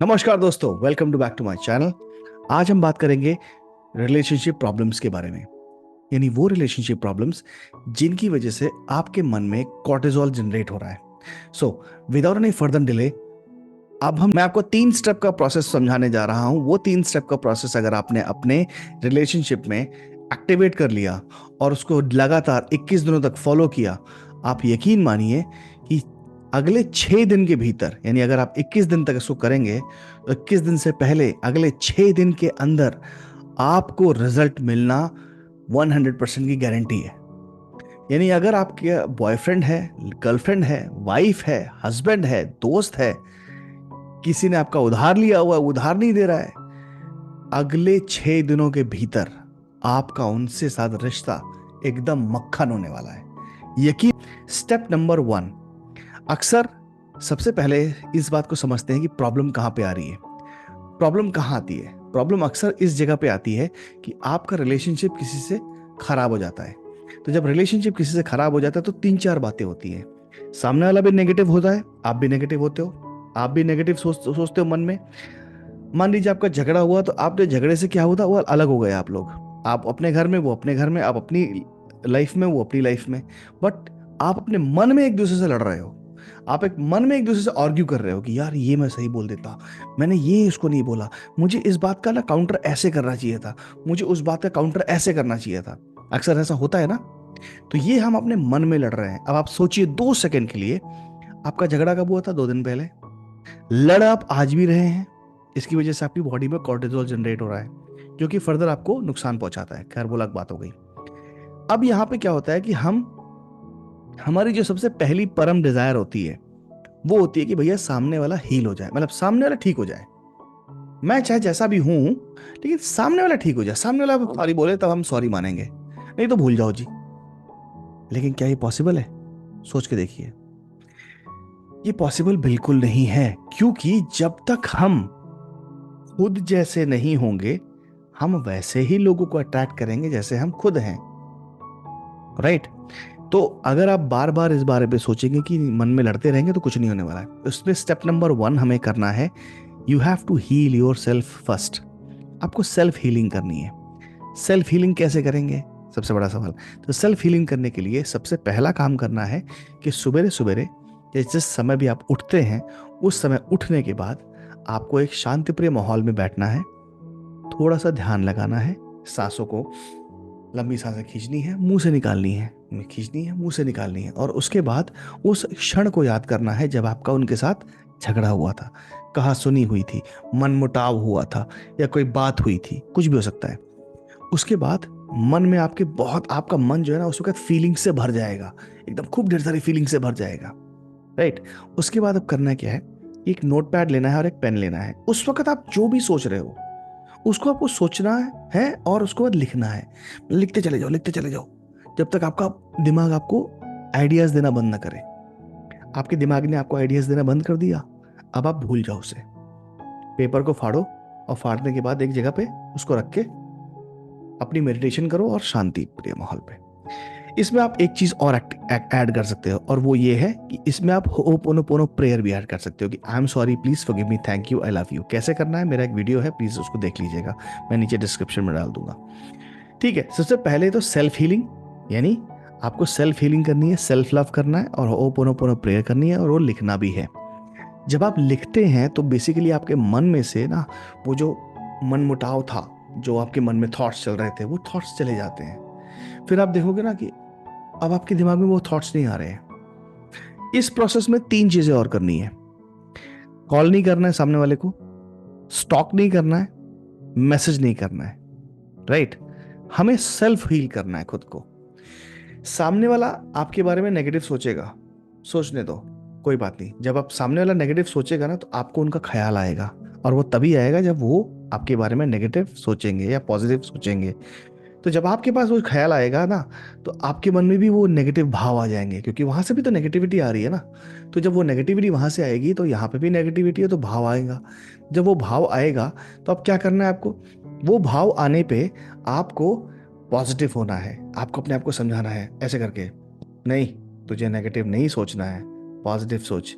नमस्कार दोस्तों, welcome to back to my channel. आज हम बात करेंगे रिलेशनशिप प्रॉब्लम्स के बारे में। यानी वो रिलेशनशिप प्रॉब्लम्स जिनकी वजह से आपके मन में कॉर्टिसोल जनरेट हो रहा है। So without any further delay, अब हम मैं आपको 3 स्टेप का प्रोसेस समझाने जा रहा हूं। वो 3 स्टेप का प्रोसेस अगर आपने अपने रिलेशनशिप में एक्टिवेट कर लिया और उसको लगातार 21 दिनों तक फॉलो किया, आप यकीन मानिए कि अगले 6 दिन के भीतर, यानी अगर आप 21 दिन तक इसको करेंगे तो 21 दिन से पहले अगले 6 दिन के अंदर आपको रिजल्ट मिलना 100% की गारंटी है। यानी अगर आपके बॉयफ्रेंड है, गर्लफ्रेंड है, वाइफ है, हस्बैंड है, दोस्त है, किसी ने आपका उधार लिया हुआ है, उधार नहीं दे रहा है, अगले 6 दिनों के भीतर आपका उनसे साथ रिश्ता एकदम मक्खन होने वाला है, यकीन। स्टेप नंबर 1, अक्सर सबसे पहले इस बात को समझते हैं कि प्रॉब्लम कहाँ पे आ रही है। प्रॉब्लम कहाँ आती है? प्रॉब्लम अक्सर इस जगह पे आती है कि आपका रिलेशनशिप किसी से खराब हो जाता है। तो जब रिलेशनशिप किसी से खराब हो जाता है तो 3-4 बातें होती हैं। सामने वाला भी नेगेटिव होता है, आप भी नेगेटिव होते हो, आप भी नेगेटिव सोचते हो मन में। मान लीजिए आपका झगड़ा हुआ तो आपने झगड़े से क्या हुआ, वो अलग हो गए आप लोग। आप अपने घर में, वो अपने घर में, आप अपनी लाइफ में, वो अपनी लाइफ में। बट आप अपने मन में एक दूसरे से लड़ रहे हो। आप एक मन में एक दूसरे से आर्ग्यू कर रहे हो कि यार ये मैं सही बोल देता, मैंने ये इसको नहीं बोला, मुझे इस बात का ना काउंटर ऐसे करना चाहिए था, मुझे उस बात का काउंटर ऐसे करना चाहिए था। अक्सर ऐसा होता है ना। तो ये हम अपने मन में लड़ रहे हैं। अब आप सोचिए 2 सेकंड के लिए, आपका झगड़ा कब हुआ था? 2 दिन पहले। लड़ आप आज भी रहे हैं। इसकी वजह से आपकी बॉडी में कॉर्टिसोल जनरेट हो रहा है, जो कि फर्दर आपको नुकसान पहुंचाता है। खैर, वो अलग बात हो गई। अब यहाँ पे क्या होता है कि हमारी जो सबसे पहली परम डिजायर होती है वो होती है कि भैया सामने वाला हील हो जाए, मतलब सामने वाला ठीक हो जाए। मैं चाहे जैसा भी हूं, लेकिन सामने वाला ठीक हो जाए। सामने वाला सॉरी बोले तब हम सॉरी मानेंगे, नहीं तो भूल जाओ जी। लेकिन क्या ये पॉसिबल है? सोच के देखिए, ये पॉसिबल बिल्कुल नहीं है। क्योंकि जब तक हम खुद जैसे नहीं होंगे, हम वैसे ही लोगों को अट्रैक्ट करेंगे जैसे हम खुद हैं। राइट? तो अगर आप बार बार इस बारे पे सोचेंगे कि मन में लड़ते रहेंगे तो कुछ नहीं होने वाला है। उसमें स्टेप नंबर 1 हमें करना है, you have to heal yourself first. आपको सेल्फ हीलिंग करनी है। सेल्फ हीलिंग कैसे करेंगे? सबसे बड़ा सवाल। तो सेल्फ हीलिंग करने के लिए सबसे पहला काम करना है कि सुबह सुबह या जिस समय भी आप उठते हैं, उस समय उठने के बाद आपको एक शांतिप्रिय माहौल में बैठना है। थोड़ा सा ध्यान लगाना है। सांसों को, लंबी सांसें खींचनी है, मुंह से निकालनी है, खींचनी है, मुंह से निकालनी है। और उसके बाद उस क्षण को याद करना है जब आपका उनके साथ झगड़ा हुआ था, कहा सुनी हुई थी, मनमुटाव हुआ था, या कोई बात हुई थी, कुछ भी हो सकता है। उसके बाद मन में आपके बहुत, आपका मन जो है ना उस वक्त फीलिंग से भर जाएगा, एकदम खूब ढेर सारी फीलिंग से भर जाएगा। राइट? उसके बाद अब करना क्या है, एक नोट पैड लेना है और एक पेन लेना है। उस वक्त आप जो भी सोच रहे हो उसको आपको सोचना है और उसको बाद लिखना है। लिखते चले जाओ, लिखते चले जाओ, जब तक आपका दिमाग आपको आइडियाज देना बंद ना करे। आपके दिमाग ने आपको आइडियाज देना बंद कर दिया, अब आप भूल जाओ उसे। पेपर को फाड़ो और फाड़ने के बाद एक जगह पे उसको रख के अपनी मेडिटेशन करो और शांति प्रिय माहौल पे। इसमें आप एक चीज और ऐड कर सकते हो, और वो ये है कि इसमें आप होपोनोपोनो प्रेयर भी ऐड कर सकते हो कि I am sorry, please forgive me, thank you, I love you. कैसे करना है, मेरा एक वीडियो है, प्लीज उसको देख लीजिएगा, मैं नीचे डिस्क्रिप्शन में डाल दूंगा। ठीक है, सबसे पहले तो सेल्फ हीलिंग, यानी आपको सेल्फ हीलिंग करनी है, सेल्फ लव करना है और होपोनोपोनो प्रेयर करनी है, और वो लिखना भी है। जब आप लिखते हैं तो बेसिकली आपके मन में से ना वो जो मन मुटाव था, जो आपके मन में थॉट्स चल रहे थे, वो थॉट्स चले जाते हैं। फिर आप देखोगे ना कि अब आपके दिमाग में वो थॉट्स नहीं आ रहे हैं। इस प्रोसेस में 3 चीजें और करनी है। कॉल नहीं करना है सामने वाले को, स्टॉक नहीं करना है, मैसेज नहीं करना है। राइट? हमें सेल्फ हील करना है खुद को। सामने वाला आपके बारे में नेगेटिव सोचेगा, सोचने दो, कोई बात नहीं। जब आप सामने वाला नेगेटिव सोचेगा ना तो आपको उनका ख्याल आएगा, और वो तभी आएगा जब वो आपके बारे में नेगेटिव सोचेंगे या पॉजिटिव सोचेंगे। तो जब आपके पास वो ख्याल आएगा ना, तो आपके मन में भी वो नेगेटिव भाव आ जाएंगे, क्योंकि वहां से भी तो नेगेटिविटी आ रही है ना। तो जब वो नेगेटिविटी वहां से आएगी तो यहाँ पे भी नेगेटिविटी है, तो भाव आएगा। जब वो भाव आएगा तो अब क्या करना है आपको? वो भाव आने पे आपको पॉजिटिव होना है। आपको अपने आप को समझाना है ऐसे करके, नहीं, तुझे नेगेटिव नहीं सोचना है, पॉजिटिव सोच।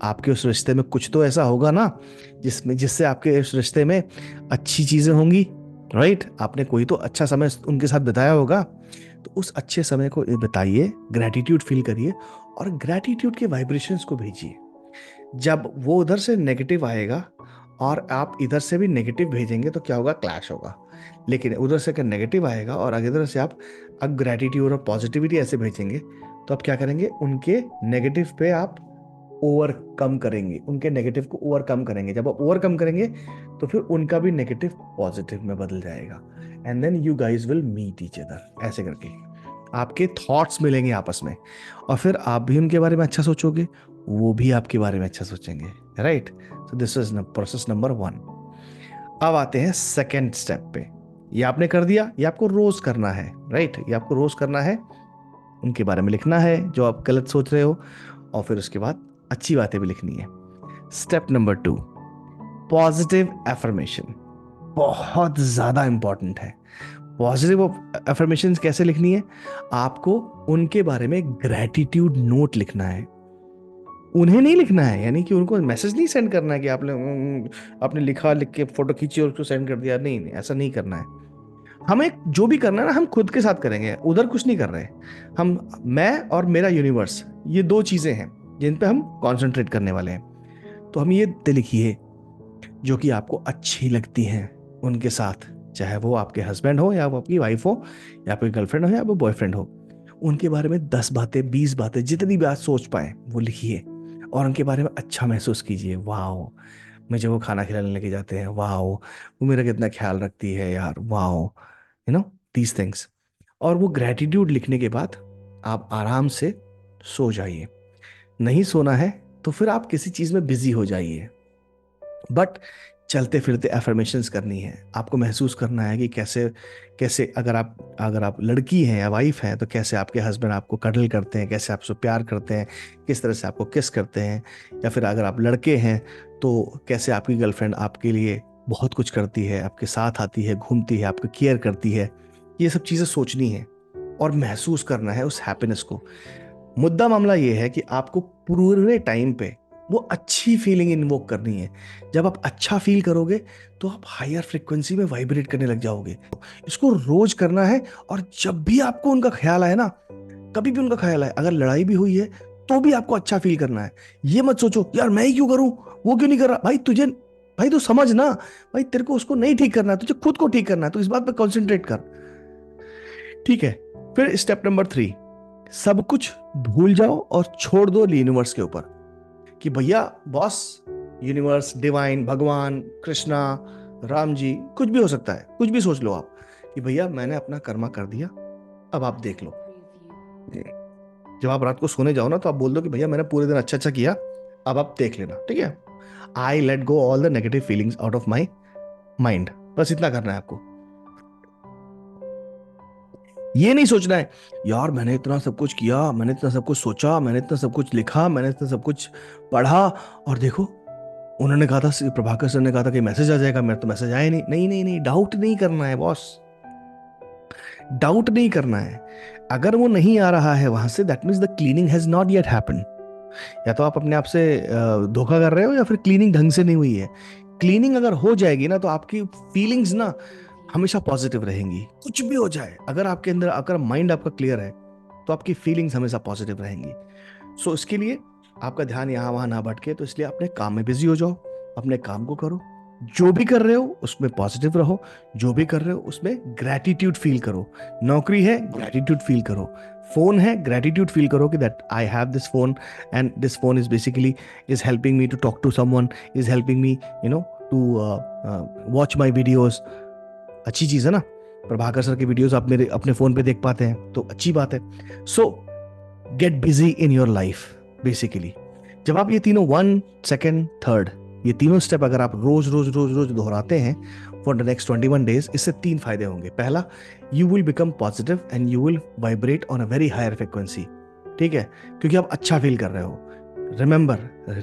आपके उस रिश्ते में कुछ तो ऐसा होगा ना जिससे आपके उस रिश्ते में अच्छी चीजें होंगी, राइट? आपने कोई तो अच्छा समय उनके साथ बिताया होगा, तो उस अच्छे समय को बिताइए, ग्रैटिट्यूड फील करिए और ग्रैटिट्यूड के वाइब्रेशंस को भेजिए। जब वो उधर से नेगेटिव आएगा और आप इधर से भी नेगेटिव भेजेंगे तो क्या होगा? क्लैश होगा। लेकिन उधर से अगर नेगेटिव आएगा और अगर इधर से आप अब ग्रैटिट्यूड और पॉजिटिविटी ऐसे भेजेंगे, तो आप क्या करेंगे? उनके नेगेटिव पे आप ओवरकम करेंगे, उनके नेगेटिव को ओवरकम करेंगे। जब आप ओवरकम करेंगे तो फिर उनका भी नेगेटिव पॉजिटिव में बदल जाएगा, and then you guys will meet each other. ऐसे करके आपके थॉट्स मिलेंगे आपस में, और फिर आप भी उनके बारे में अच्छा सोचोगे, वो भी आपके बारे में अच्छा सोचेंगे, right? So this is process number 1। अब आते हैं सेकेंड स्टेप पे। ये आपने कर दिया, ये आपको रोज करना है, राइट? ये आपको रोज करना है, उनके बारे में लिखना है जो आप गलत सोच रहे हो, और फिर उसके बाद अच्छी बातें भी लिखनी है। Step number 2, positive affirmation. बहुत ज्यादा इंपॉर्टेंट है। पॉजिटिव एफर्मेशन कैसे लिखनी है? आपको उनके बारे में ग्रैटिट्यूड नोट लिखना है, उन्हें नहीं लिखना है। यानी कि उनको मैसेज नहीं सेंड करना है कि आपने लिखा, लिख के फोटो खींची और उसको सेंड कर दिया। नहीं नहीं, ऐसा नहीं करना है। हमें जो भी करना है ना, हम खुद के साथ करेंगे, उधर कुछ नहीं कर रहे। मैं और मेरा यूनिवर्स, ये 2 चीजें हैं जिन पे हम कंसंट्रेट करने वाले हैं। तो हम ये लिखिए जो कि आपको अच्छी लगती हैं उनके साथ, चाहे वो आपके हस्बैंड हो या वो आपकी वाइफ हो या आपकी गर्लफ्रेंड हो या वो बॉयफ्रेंड हो। उनके बारे में 10 बातें, 20 बातें, जितनी बात सोच पाए वो लिखिए, और उनके बारे में अच्छा महसूस कीजिए। वाओ, मुझे वो खाना खिलाने लेके जाते हैं, वाओ वो मेरा कितना ख्याल रखती है यार, वाओ, नो दीज थिंग्स। और वो ग्रैटिट्यूड लिखने के बाद आप आराम से सो जाइए। नहीं सोना है तो फिर आप किसी चीज में बिजी हो जाइए, बट चलते फिरते एफर्मेशंस करनी है। आपको महसूस करना है कि कैसे कैसे अगर आप लड़की हैं या वाइफ हैं तो कैसे आपके हस्बैंड आपको कडल करते हैं, कैसे आपसे प्यार करते हैं, किस तरह से आपको किस करते हैं। या फिर अगर आप लड़के हैं तो कैसे आपकी गर्लफ्रेंड आपके लिए बहुत कुछ करती है, आपके साथ आती है, घूमती है, आपको केयर करती है। ये सब चीज़ें सोचनी है और महसूस करना है उस हैप्पीनेस को। मुद्दा मामला ये है कि आपको पूरे टाइम पे वो अच्छी फीलिंग इन्वोक करनी है। जब आप अच्छा फील करोगे तो आप हायर फ्रिक्वेंसी में वाइब्रेट करने लग जाओगे। इसको रोज करना है, और जब भी आपको उनका ख्याल आए ना, कभी भी उनका ख्याल आए, अगर लड़ाई भी हुई है तो भी आपको अच्छा फील करना है। ये मत सोचो यार मैं ही क्यों करूं, वो क्यों नहीं कर रहा। भाई तू समझ ना, भाई तेरे को उसको नहीं ठीक करना है, तुझे खुद को ठीक करना है, तो इस बात पे कॉन्सेंट्रेट कर, ठीक है? फिर स्टेप नंबर 3, सब कुछ भूल जाओ और छोड़ दो यूनिवर्स के ऊपर। कि भैया बॉस, यूनिवर्स, डिवाइन, भगवान, कृष्णा, राम जी, कुछ भी हो सकता है, कुछ भी सोच लो आप, कि भैया मैंने अपना कर्मा कर दिया, अब आप देख लो। जब आप रात को सोने जाओ ना तो आप बोल दो कि भैया मैंने पूरे दिन अच्छा अच्छा किया, अब आप देख लेना, ठीक है? I let go all the negative feelings out of my mind. बस इतना करना है आपको। ये नहीं सोचना है यार मैंने इतना सब कुछ किया, मैंने इतना सब कुछ सोचा, मैंने इतना सब कुछ लिखा, मैंने इतना सब कुछ पढ़ा, और देखो उन्होंने कहा था, प्रभाकर सर ने कहा था कि मैसेज आ जाएगा, मेरा तो मैसेज आया नहीं। नहीं नहीं नहीं, डाउट नहीं करना है बॉस, डाउट नहीं करना है। अगर वो नहीं आ रहा है वहां से, that means the cleaning has not yet happen. या तो आप अपने आप से धोखा कर रहे हो, या फिर क्लीनिंग ढंग से नहीं हुई है। क्लीनिंग अगर हो जाएगी ना तो आपकी फीलिंग्स ना हमेशा पॉजिटिव रहेंगी, कुछ भी हो जाए। अगर आपके अंदर, अगर माइंड आपका क्लियर है तो आपकी फीलिंग्स हमेशा पॉजिटिव रहेंगी। सो इसके लिए आपका ध्यान यहाँ वहां ना भटके, तो इसलिए अपने काम में बिजी हो जाओ, अपने काम को करो, जो भी कर रहे हो उसमें पॉजिटिव रहो, जो भी कर रहे हो उसमें ग्रैटिट्यूड फील करो। नौकरी है, ग्रैटिट्यूड फील करो। फोन है, ग्रैटिट्यूड फील करो कि that I have this phone, and this phone is basically is helping me to talk to someone, is helping me to watch my videos. अच्छी चीज है ना, प्रभाकर सर के वीडियोस आप मेरे अपने फोन पे देख पाते हैं तो अच्छी बात है। सो get busy in your life basically. जब आप ये तीनों 1, 2, 3 ये तीनों स्टेप अगर आप रोज रोज रोज रोज दोहराते हैं फॉर द नेक्स्ट 21 डेज, इससे 3 फायदे होंगे। पहला, you will become positive and you will vibrate on a very higher frequency, ठीक है? क्योंकि आप अच्छा फील कर रहे हो। रिमेंबर,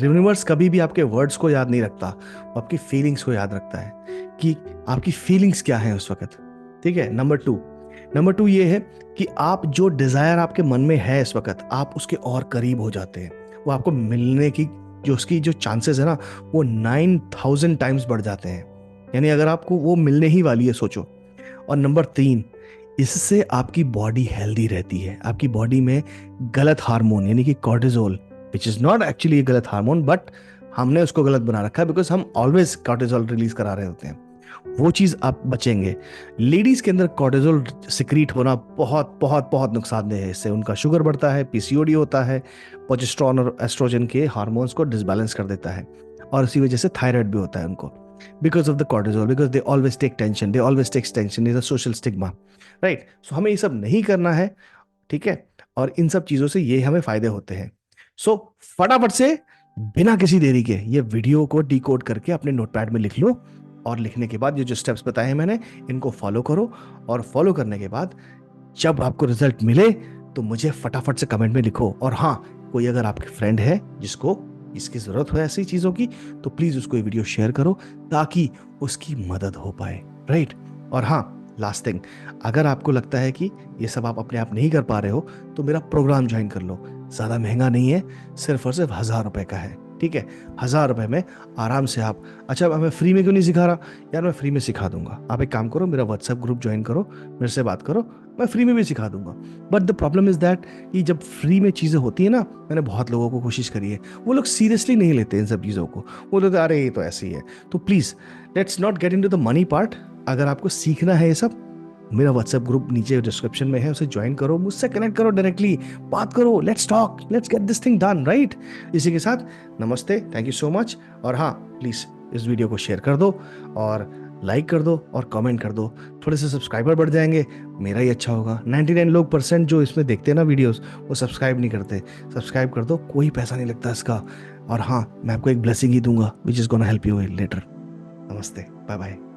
यूनिवर्स कभी भी आपके वर्ड्स को याद नहीं रखता, वो आपकी फीलिंग्स को याद रखता है कि आपकी फीलिंग्स क्या है उस वक्त, ठीक है? नंबर टू ये है कि आप जो डिजायर आपके मन में है इस वक्त, आप उसके और करीब हो जाते हैं, वो आपको मिलने की जो उसकी जो चांसेस है ना वो 9000 टाइम्स बढ़ जाते हैं। यानी अगर आपको वो मिलने ही वाली है, सोचो। और नंबर 3, इससे आपकी बॉडी हेल्दी रहती है। आपकी बॉडी में गलत हार्मोन यानी कि cortisol, which is not actually गलत हार्मोन, बट हमने उसको गलत बना रखा है बिकॉज हम ऑलवेज कॉर्टिजोल रिलीज करा रहे होते हैं, वो चीज आप बचेंगे। लेडीज के अंदर कॉर्टिजोल सिक्रीट होना बहुत बहुत बहुत नुकसानदेह है। इससे उनका शुगर बढ़ता है, पीसीओडी होता है, प्रोजेस्टेरोन और एस्ट्रोजन के हार्मोन्स को डिसबैलेंस कर देता है, और इसी वजह से थायराइड भी होता है उनको, because of the cortisol, because they always take tension, they always take tension, is a social stigma, right. So हमें ये सब नहीं करना है, ठीक है। और इन सब चीजों से ये हमें फायदे होते हैं। सो फटाफट से बिना किसी देरी के ये वीडियो को डिकोड करके अपने नोटपैड में लिख लो, और लिखने के बाद ये जो स्टेप्स बताए हैं मैंने, इनको फॉलो करो। और फॉलो करने के बाद जब आपको रिजल्ट मिले तो मुझे फटाफट से कमेंट में लिखो। और हाँ, कोई अगर आपके फ्रेंड है जिसको इसकी जरूरत हो ऐसी चीजों की, तो प्लीज उसको ये वीडियो शेयर करो ताकि उसकी मदद हो पाए, राइट। और हाँ, लास्ट थिंग, अगर आपको लगता है कि ये सब आप अपने आप नहीं कर पा रहे हो तो मेरा प्रोग्राम ज्वाइन कर लो। ज़्यादा महंगा नहीं है, सिर्फ और सिर्फ 1000 रुपए का है, ठीक है। 1000 रुपए में आराम से आप, अच्छा मैं फ्री में क्यों नहीं सिखा रहा यार, मैं फ्री में सिखा दूंगा। आप एक काम करो, मेरा व्हाट्सएप ग्रुप ज्वाइन करो, मेरे से बात करो, मैं फ्री में भी सिखा दूंगा। But the problem is that कि जब फ्री में चीज़ें होती है ना, मैंने बहुत लोगों को कोशिश करी है, वो लोग सीरियसली नहीं लेते इन सब चीज़ों को। वो लोग अरे ये तो ऐसे ही है। तो please let's not get into the money part. अगर आपको सीखना है ये सब, मेरा व्हाट्सएप ग्रुप नीचे डिस्क्रिप्शन में है, उसे ज्वाइन करो, मुझसे कनेक्ट करो, डायरेक्टली बात करो, let's talk, let's get this thing done, right. इसी के साथ नमस्ते, थैंक यू सो मच। और हाँ, प्लीज़ इस वीडियो को शेयर कर दो और लाइक कर दो और कमेंट कर दो, थोड़े से सब्सक्राइबर बढ़ जाएंगे, मेरा ही अच्छा होगा। 99% लोग जो इसमें देखते हैं ना वीडियोस, वो सब्सक्राइब नहीं करते। सब्सक्राइब कर दो, कोई पैसा नहीं लगता इसका। और हाँ, मैं आपको एक ब्लेसिंग ही दूंगा which is gonna help you later. नमस्ते, बाय बाय।